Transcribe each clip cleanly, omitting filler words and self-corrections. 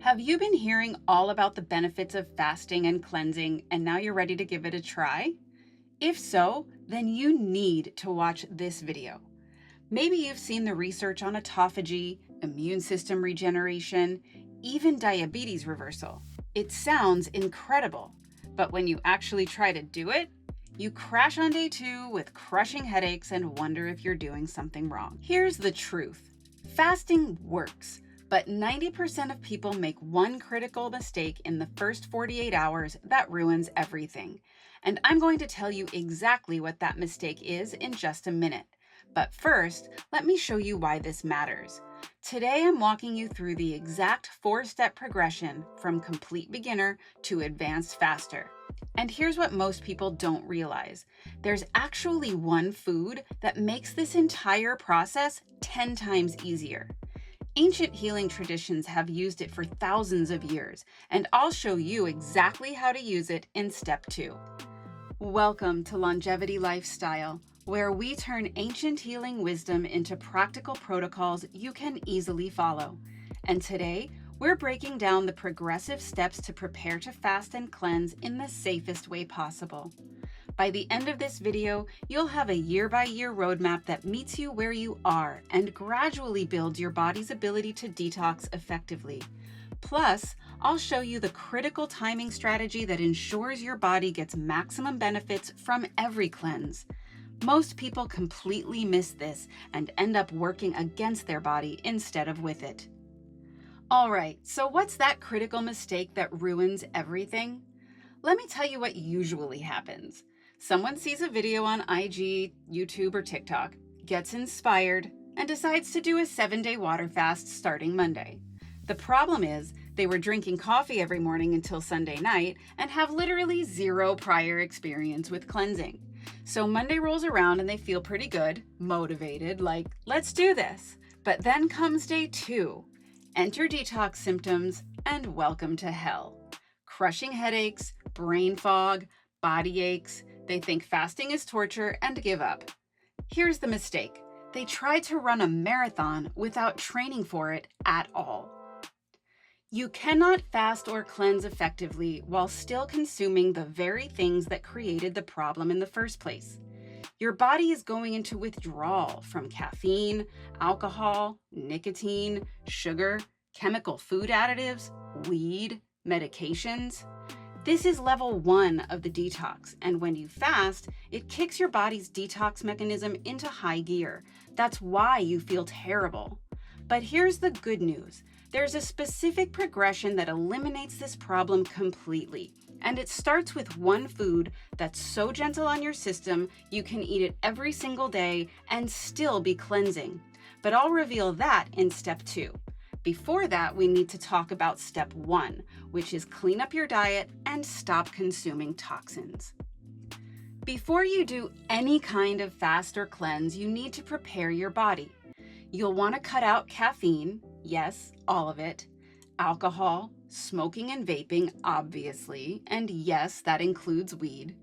Have you been hearing all about the benefits of fasting and cleansing, and now you're ready to give it a try? If so, then you need to watch this video. Maybe you've seen the research on autophagy, immune system regeneration, even diabetes reversal. It sounds incredible, but when you actually try to do it, you crash on day 2 with crushing headaches and wonder if you're doing something wrong. Here's the truth. Fasting works. But 90% of people make one critical mistake in the first 48 hours that ruins everything. And I'm going to tell you exactly what that mistake is in just a minute. But first, let me show you why this matters. Today, I'm walking you through the exact 4-step progression from complete beginner to advanced faster. And here's what most people don't realize. There's actually one food that makes this entire process 10 times easier. Ancient healing traditions have used it for thousands of years, and I'll show you exactly how to use it in step 2. Welcome to Longevity Lifestyle, where we turn ancient healing wisdom into practical protocols you can easily follow. And today, we're breaking down the progressive steps to prepare to fast and cleanse in the safest way possible. By the end of this video, you'll have a year-by-year roadmap that meets you where you are and gradually builds your body's ability to detox effectively. Plus, I'll show you the critical timing strategy that ensures your body gets maximum benefits from every cleanse. Most people completely miss this and end up working against their body instead of with it. All right, so what's that critical mistake that ruins everything? Let me tell you what usually happens. Someone sees a video on IG, YouTube, or TikTok, gets inspired, and decides to do a 7-day water fast starting Monday. The problem is, they were drinking coffee every morning until Sunday night and have literally zero prior experience with cleansing. So Monday rolls around and they feel pretty good, motivated, like, let's do this. But then comes day 2. Enter detox symptoms, and welcome to hell. Crushing headaches, brain fog, body aches. They think fasting is torture and give up. Here's the mistake. They try to run a marathon without training for it at all. You cannot fast or cleanse effectively while still consuming the very things that created the problem in the first place. Your body is going into withdrawal from caffeine, alcohol, nicotine, sugar, chemical food additives, weed, medications. This is level 1 of the detox, and when you fast, it kicks your body's detox mechanism into high gear. That's why you feel terrible. But here's the good news. There's a specific progression that eliminates this problem completely, and it starts with one food that's so gentle on your system you can eat it every single day and still be cleansing. But I'll reveal that in step 2. Before that, we need to talk about step 1, which is clean up your diet and stop consuming toxins. Before you do any kind of fast or cleanse, you need to prepare your body. You'll want to cut out caffeine, yes, all of it, alcohol, smoking and vaping, obviously, and yes, that includes weed,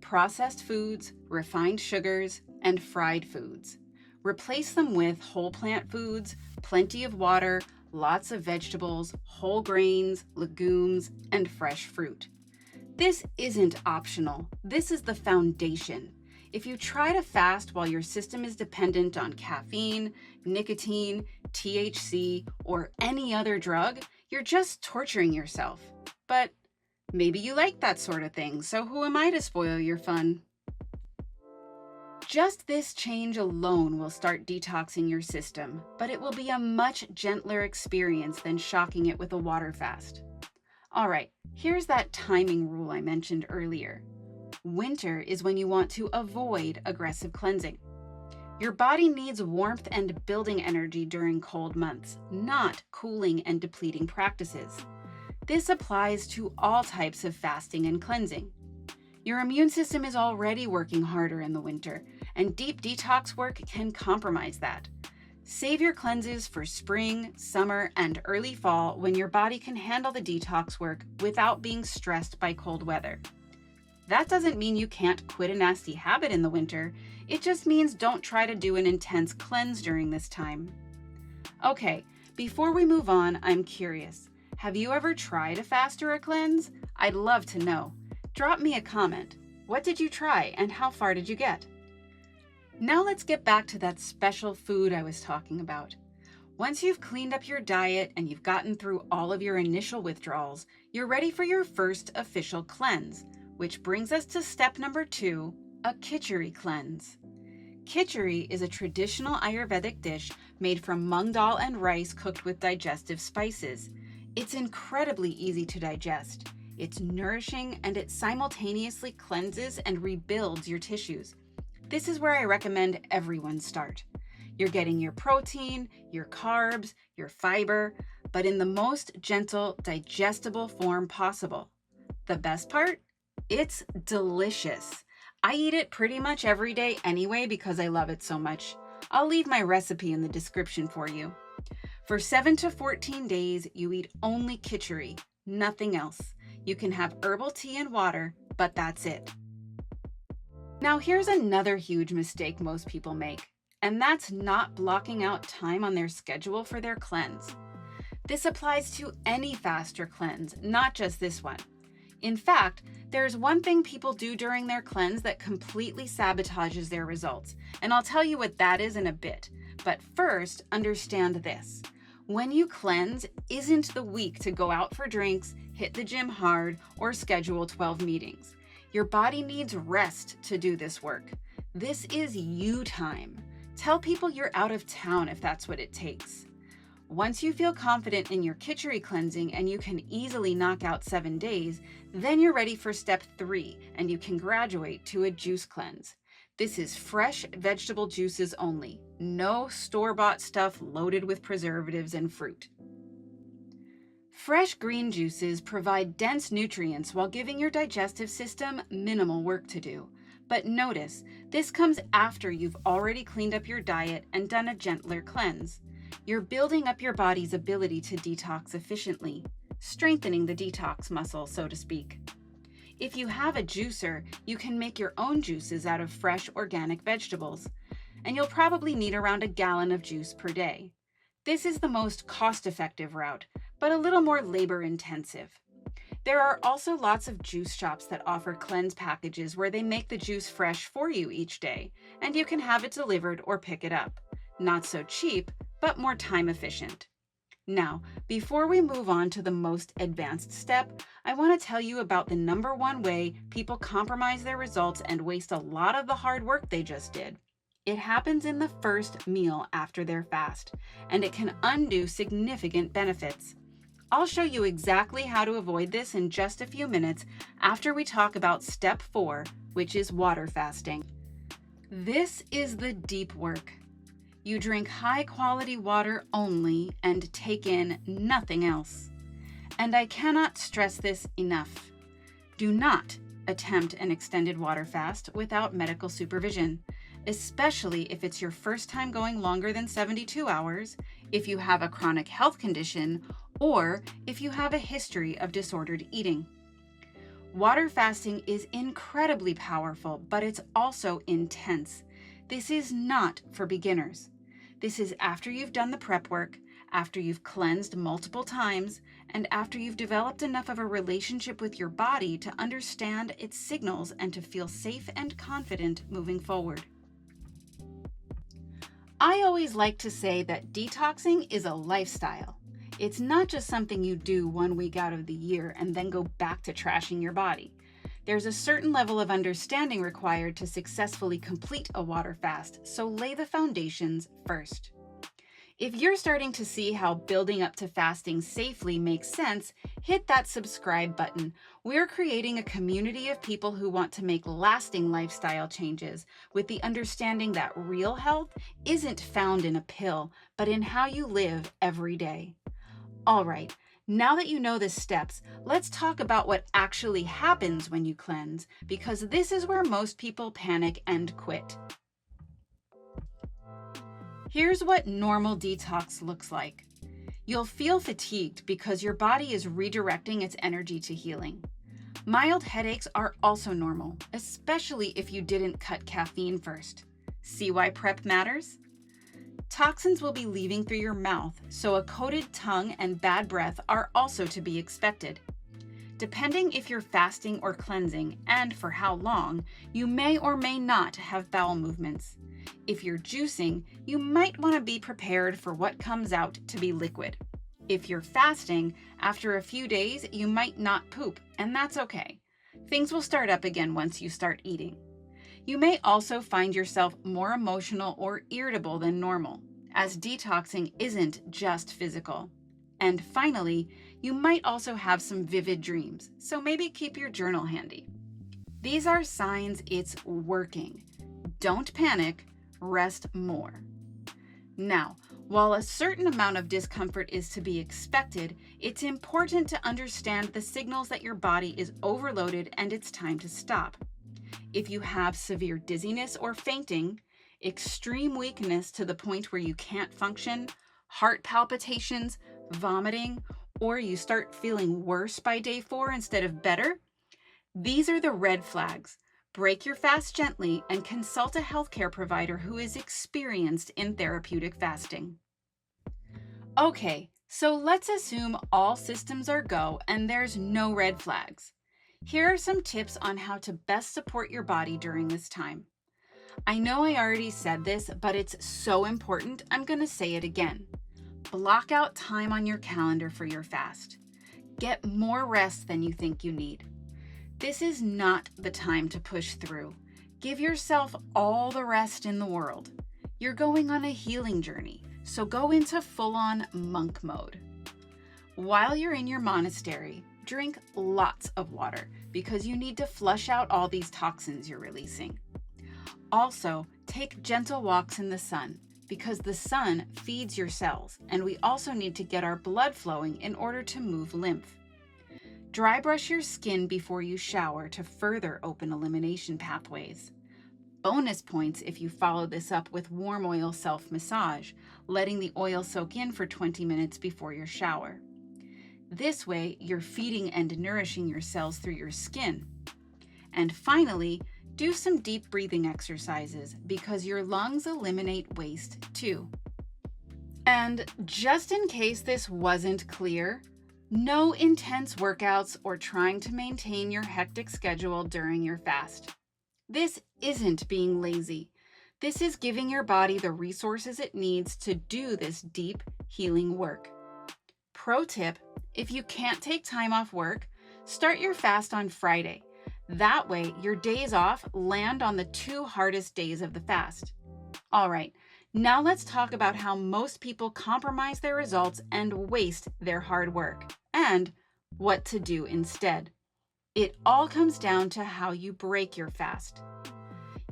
processed foods, refined sugars, and fried foods. Replace them with whole plant foods, plenty of water, lots of vegetables, whole grains, legumes, and fresh fruit. This isn't optional. This is the foundation. If you try to fast while your system is dependent on caffeine, nicotine, THC, or any other drug, you're just torturing yourself. But maybe you like that sort of thing, so who am I to spoil your fun? Just this change alone will start detoxing your system, but it will be a much gentler experience than shocking it with a water fast. All right, here's that timing rule I mentioned earlier. Winter is when you want to avoid aggressive cleansing. Your body needs warmth and building energy during cold months, not cooling and depleting practices. This applies to all types of fasting and cleansing. Your immune system is already working harder in the winter, and deep detox work can compromise that. Save your cleanses for spring, summer, and early fall when your body can handle the detox work without being stressed by cold weather. That doesn't mean you can't quit a nasty habit in the winter. It just means don't try to do an intense cleanse during this time. Okay, before we move on, I'm curious. Have you ever tried a fast or a cleanse? I'd love to know. Drop me a comment. What did you try and how far did you get? Now let's get back to that special food I was talking about. Once you've cleaned up your diet and you've gotten through all of your initial withdrawals, you're ready for your first official cleanse, which brings us to step number 2, a Kitchari cleanse. Kitchari is a traditional Ayurvedic dish made from mung dal and rice cooked with digestive spices. It's incredibly easy to digest. It's nourishing and it simultaneously cleanses and rebuilds your tissues. This is where I recommend everyone start. You're getting your protein, your carbs, your fiber, but in the most gentle, digestible form possible. The best part? It's delicious. I eat it pretty much every day anyway because I love it so much. I'll leave my recipe in the description for you. For 7 to 14 days, you eat only Kitchari, nothing else. You can have herbal tea and water, but that's it. Now here's another huge mistake most people make, and that's not blocking out time on their schedule for their cleanse. This applies to any fast or cleanse, not just this one. In fact, there's one thing people do during their cleanse that completely sabotages their results, and I'll tell you what that is in a bit. But first, understand this. When you cleanse isn't the week to go out for drinks, hit the gym hard, or schedule 12 meetings. Your body needs rest to do this work. This is you time. Tell people you're out of town if that's what it takes. Once you feel confident in your Kitchari cleansing and you can easily knock out 7 days, then you're ready for step 3 and you can graduate to a juice cleanse. This is fresh vegetable juices only, no store-bought stuff loaded with preservatives and fruit. Fresh green juices provide dense nutrients while giving your digestive system minimal work to do. But notice, this comes after you've already cleaned up your diet and done a gentler cleanse. You're building up your body's ability to detox efficiently, strengthening the detox muscle, so to speak. If you have a juicer, you can make your own juices out of fresh organic vegetables, and you'll probably need around a gallon of juice per day. This is the most cost-effective route, but a little more labor-intensive. There are also lots of juice shops that offer cleanse packages where they make the juice fresh for you each day, and you can have it delivered or pick it up. Not so cheap, but more time efficient. Now, before we move on to the most advanced step, I want to tell you about the number one way people compromise their results and waste a lot of the hard work they just did. It happens in the first meal after their fast, and it can undo significant benefits. I'll show you exactly how to avoid this in just a few minutes after we talk about step 4, which is water fasting. This is the deep work. You drink high-quality water only and take in nothing else. And I cannot stress this enough. Do not attempt an extended water fast without medical supervision, especially if it's your first time going longer than 72 hours, if you have a chronic health condition, or if you have a history of disordered eating. Water fasting is incredibly powerful, but it's also intense. This is not for beginners. This is after you've done the prep work, after you've cleansed multiple times, and after you've developed enough of a relationship with your body to understand its signals and to feel safe and confident moving forward. I always like to say that detoxing is a lifestyle. It's not just something you do 1 week out of the year and then go back to trashing your body. There's a certain level of understanding required to successfully complete a water fast, so lay the foundations first. If you're starting to see how building up to fasting safely makes sense, hit that subscribe button. We're creating a community of people who want to make lasting lifestyle changes with the understanding that real health isn't found in a pill, but in how you live every day. All right. Now that you know the steps, let's talk about what actually happens when you cleanse, because this is where most people panic and quit. Here's what normal detox looks like. You'll feel fatigued because your body is redirecting its energy to healing. Mild headaches are also normal, especially if you didn't cut caffeine first. See why prep matters? Toxins will be leaving through your mouth, so a coated tongue and bad breath are also to be expected. Depending if you're fasting or cleansing, and for how long, you may or may not have bowel movements. If you're juicing, you might want to be prepared for what comes out to be liquid. If you're fasting, after a few days, you might not poop, and that's okay. Things will start up again once you start eating. You may also find yourself more emotional or irritable than normal, as detoxing isn't just physical. And finally, you might also have some vivid dreams, so maybe keep your journal handy. These are signs it's working. Don't panic, rest more. Now, while a certain amount of discomfort is to be expected, it's important to understand the signals that your body is overloaded and it's time to stop. If you have severe dizziness or fainting, extreme weakness to the point where you can't function, heart palpitations, vomiting, or you start feeling worse by day 4 instead of better, these are the red flags. Break your fast gently and consult a healthcare provider who is experienced in therapeutic fasting. Okay, so let's assume all systems are go and there's no red flags. Here are some tips on how to best support your body during this time. I know I already said this, but it's so important, I'm going to say it again. Block out time on your calendar for your fast. Get more rest than you think you need. This is not the time to push through. Give yourself all the rest in the world. You're going on a healing journey, so go into full-on monk mode. While you're in your monastery, drink lots of water because you need to flush out all these toxins you're releasing. Also, take gentle walks in the sun because the sun feeds your cells, and we also need to get our blood flowing in order to move lymph. Dry brush your skin before you shower to further open elimination pathways. Bonus points if you follow this up with warm oil self-massage, letting the oil soak in for 20 minutes before your shower. This way, you're feeding and nourishing your cells through your skin. And finally, do some deep breathing exercises because your lungs eliminate waste too. And just in case this wasn't clear, no intense workouts or trying to maintain your hectic schedule during your fast. This isn't being lazy. This is giving your body the resources it needs to do this deep healing work. Pro tip, if you can't take time off work, start your fast on Friday. That way, your days off land on the 2 hardest days of the fast. All right, now let's talk about how most people compromise their results and waste their hard work, and what to do instead. It all comes down to how you break your fast.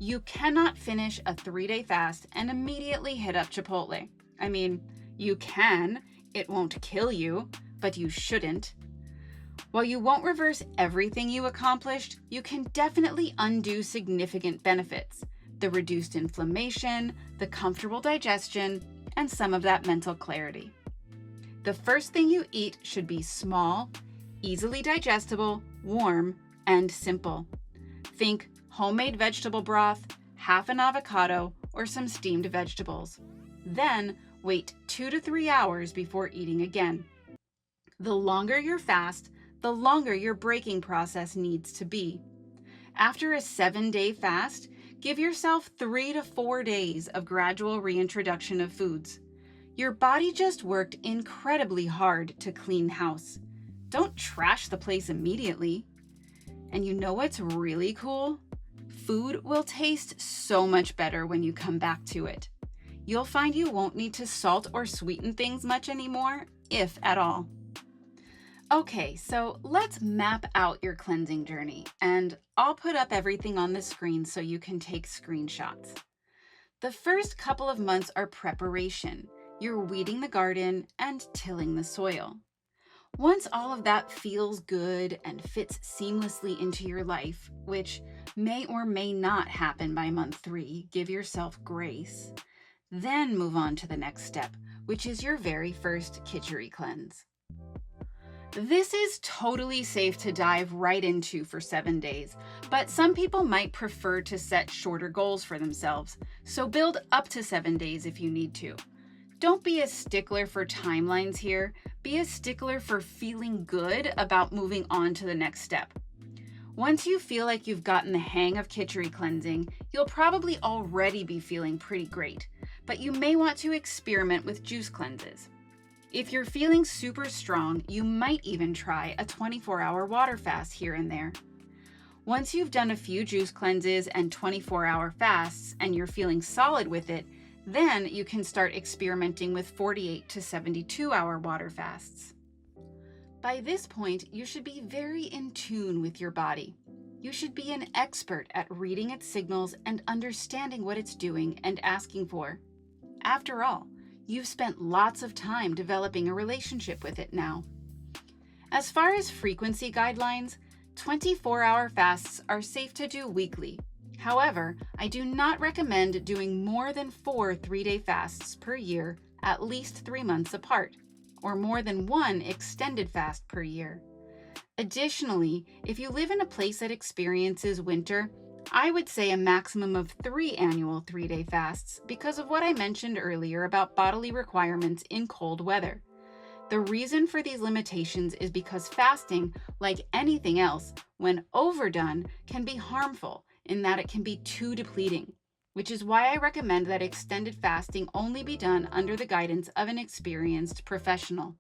You cannot finish a 3-day fast and immediately hit up Chipotle. I mean, you can, it won't kill you, but you shouldn't. While you won't reverse everything you accomplished, you can definitely undo significant benefits: the reduced inflammation, the comfortable digestion, and some of that mental clarity. The first thing you eat should be small, easily digestible, warm, and simple. Think homemade vegetable broth, half an avocado, or some steamed vegetables. Then wait 2 to 3 hours before eating again. The longer your fast, the longer your breaking process needs to be. After a 7-day fast, give yourself 3 to 4 days of gradual reintroduction of foods. Your body just worked incredibly hard to clean house. Don't trash the place immediately. And you know what's really cool? Food will taste so much better when you come back to it. You'll find you won't need to salt or sweeten things much anymore, if at all. Okay, so let's map out your cleansing journey, and I'll put up everything on the screen so you can take screenshots. The first couple of months are preparation. You're weeding the garden and tilling the soil. Once all of that feels good and fits seamlessly into your life, which may or may not happen by month 3, give yourself grace. Then move on to the next step, which is your very first Kitchari cleanse. This is totally safe to dive right into for 7 days, but some people might prefer to set shorter goals for themselves, so build up to 7 days if you need to. Don't be a stickler for timelines here, be a stickler for feeling good about moving on to the next step. Once you feel like you've gotten the hang of Kitchari cleansing, you'll probably already be feeling pretty great, but you may want to experiment with juice cleanses. If you're feeling super strong, you might even try a 24-hour water fast here and there. Once you've done a few juice cleanses and 24-hour fasts and you're feeling solid with it, then you can start experimenting with 48 to 72-hour water fasts. By this point, you should be very in tune with your body. You should be an expert at reading its signals and understanding what it's doing and asking for. After all, you've spent lots of time developing a relationship with it now. As far as frequency guidelines, 24-hour fasts are safe to do weekly. However, I do not recommend doing more than 4 3-day fasts per year at least 3 months apart, or more than 1 extended fast per year. Additionally, if you live in a place that experiences winter, I would say a maximum of 3 annual 3-day fasts because of what I mentioned earlier about bodily requirements in cold weather. The reason for these limitations is because fasting, like anything else, when overdone, can be harmful in that it can be too depleting, which is why I recommend that extended fasting only be done under the guidance of an experienced professional.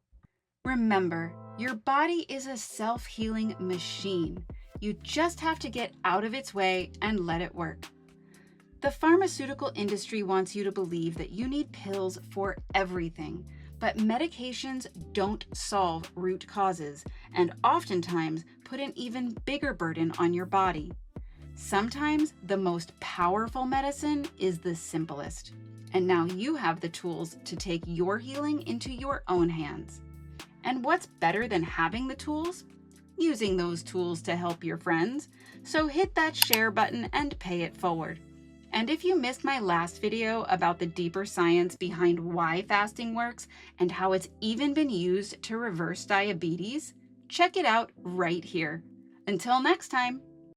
Remember, your body is a self-healing machine. You just have to get out of its way and let it work. The pharmaceutical industry wants you to believe that you need pills for everything, but medications don't solve root causes and oftentimes put an even bigger burden on your body. Sometimes the most powerful medicine is the simplest, and now you have the tools to take your healing into your own hands. And what's better than having the tools? Using those tools to help your friends. So hit that share button and pay it forward. And if you missed my last video about the deeper science behind why fasting works and how it's even been used to reverse diabetes, check it out right here. Until next time.